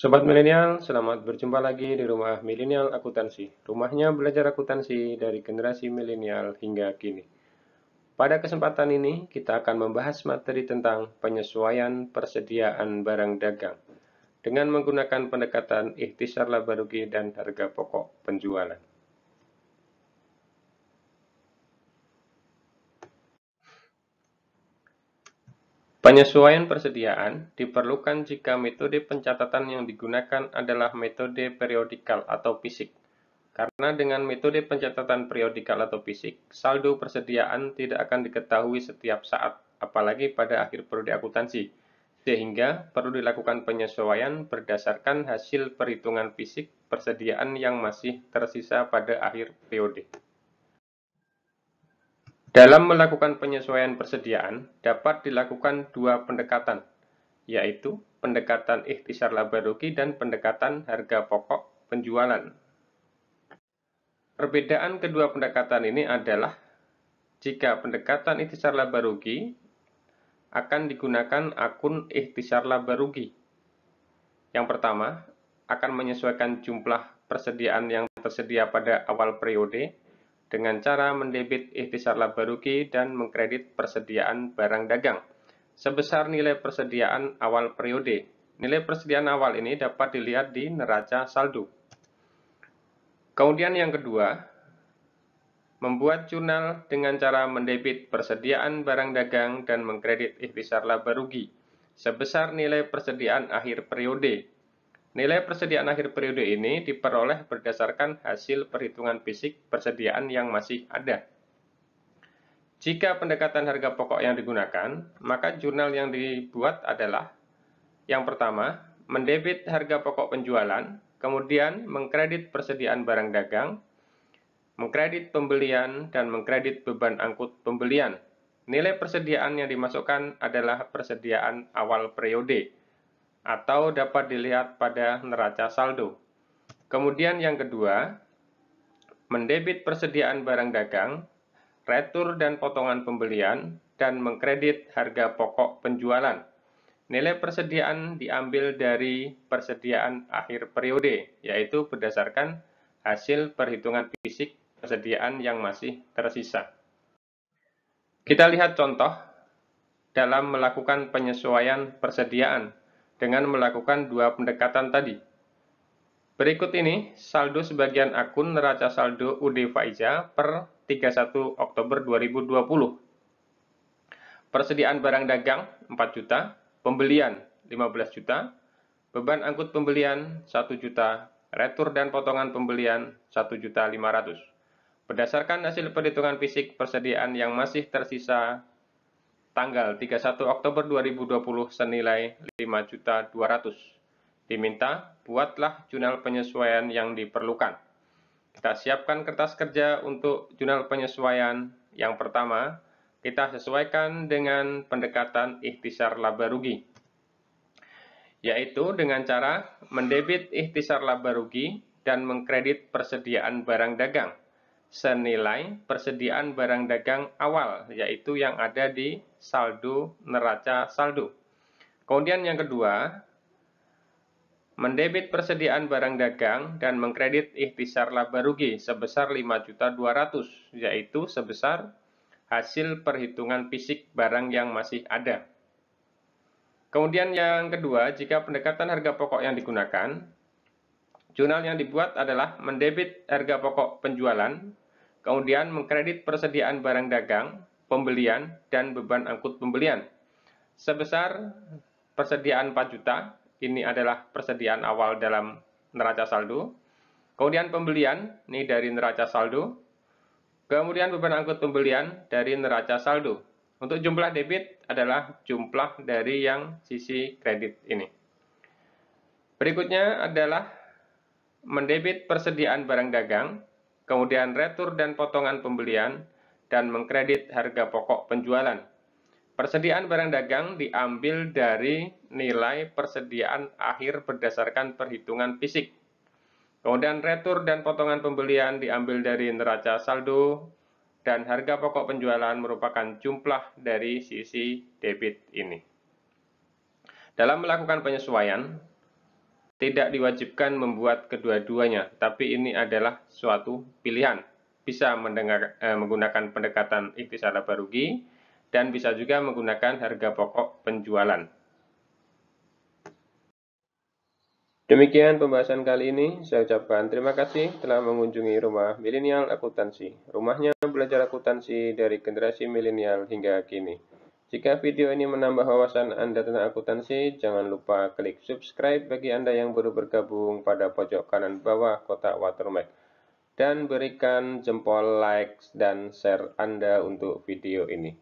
Sobat milenial, selamat berjumpa lagi di rumah milenial akuntansi. Rumahnya belajar akuntansi dari generasi milenial hingga kini. Pada kesempatan ini, kita akan membahas materi tentang penyesuaian persediaan barang dagang dengan menggunakan pendekatan ikhtisar laba rugi dan harga pokok penjualan. Penyesuaian persediaan diperlukan jika metode pencatatan yang digunakan adalah metode periodikal atau fisik. Karena dengan metode pencatatan periodikal atau fisik, saldo persediaan tidak akan diketahui setiap saat, apalagi pada akhir periode akuntansi, sehingga perlu dilakukan penyesuaian berdasarkan hasil perhitungan fisik persediaan yang masih tersisa pada akhir periode. Dalam melakukan penyesuaian persediaan, dapat dilakukan dua pendekatan, yaitu pendekatan ikhtisar laba rugi dan pendekatan harga pokok penjualan. Perbedaan kedua pendekatan ini adalah jika pendekatan ikhtisar laba rugi akan digunakan akun ikhtisar laba rugi. Yang pertama, akan menyesuaikan jumlah persediaan yang tersedia pada awal periode dengan cara mendebit ikhtisar laba rugi dan mengkredit persediaan barang dagang sebesar nilai persediaan awal periode. Nilai persediaan awal ini dapat dilihat di neraca saldo. Kemudian yang kedua, membuat jurnal dengan cara mendebit persediaan barang dagang dan mengkredit ikhtisar laba rugi sebesar nilai persediaan akhir periode. Nilai persediaan akhir periode ini diperoleh berdasarkan hasil perhitungan fisik persediaan yang masih ada. Jika pendekatan harga pokok yang digunakan, maka jurnal yang dibuat adalah yang pertama, mendebit harga pokok penjualan, kemudian mengkredit persediaan barang dagang, mengkredit pembelian, dan mengkredit beban angkut pembelian. Nilai persediaan yang dimasukkan adalah persediaan awal periode, atau dapat dilihat pada neraca saldo. Kemudian yang kedua, mendebit persediaan barang dagang, retur dan potongan pembelian, dan mengkredit harga pokok penjualan. Nilai persediaan diambil dari persediaan akhir periode, yaitu berdasarkan hasil perhitungan fisik persediaan yang masih tersisa. Kita lihat contoh dalam melakukan penyesuaian persediaan dengan melakukan dua pendekatan tadi. Berikut ini saldo sebagian akun neraca saldo UD Faiza per 31 Oktober 2020. Persediaan barang dagang 4 juta, pembelian 15 juta, beban angkut pembelian 1 juta, retur dan potongan pembelian 1.500.000. Berdasarkan hasil perhitungan fisik persediaan yang masih tersisa tanggal 31 Oktober 2020 senilai 5.200.000. Diminta, buatlah jurnal penyesuaian yang diperlukan. Kita siapkan kertas kerja untuk jurnal penyesuaian. Yang pertama, kita sesuaikan dengan pendekatan ikhtisar laba rugi, yaitu dengan cara mendebit ikhtisar laba rugi dan mengkredit persediaan barang dagang senilai persediaan barang dagang awal, yaitu yang ada di saldo neraca saldo. Kemudian yang kedua, mendebit persediaan barang dagang dan mengkredit ikhtisar laba rugi sebesar 5.200.000, yaitu sebesar hasil perhitungan fisik barang yang masih ada. Kemudian yang kedua, jika pendekatan harga pokok yang digunakan, jurnal yang dibuat adalah mendebit harga pokok penjualan, kemudian mengkredit persediaan barang dagang, pembelian, dan beban angkut pembelian sebesar persediaan 4 juta, ini adalah persediaan awal dalam neraca saldo, kemudian pembelian, ini dari neraca saldo, kemudian beban angkut pembelian dari neraca saldo. Untuk jumlah debit adalah jumlah dari yang sisi kredit ini. Berikutnya adalah mendebit persediaan barang dagang, kemudian retur dan potongan pembelian, dan mengkredit harga pokok penjualan. Persediaan barang dagang diambil dari nilai persediaan akhir berdasarkan perhitungan fisik. Kemudian retur dan potongan pembelian diambil dari neraca saldo, dan harga pokok penjualan merupakan jumlah dari sisi debit ini. Dalam melakukan penyesuaian, Tidak diwajibkan membuat kedua-duanya, tapi ini adalah suatu pilihan. Bisa menggunakan pendekatan ikhtisar laba rugi dan bisa juga menggunakan harga pokok penjualan. Demikian pembahasan kali ini. Saya ucapkan terima kasih telah mengunjungi Rumah Milenial Akuntansi. Rumahnya belajar akuntansi dari generasi milenial hingga kini. Jika video ini menambah wawasan Anda tentang akuntansi, jangan lupa klik subscribe bagi Anda yang baru bergabung pada pojok kanan bawah kotak watermark. Dan berikan jempol like dan share Anda untuk video ini.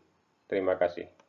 Terima kasih.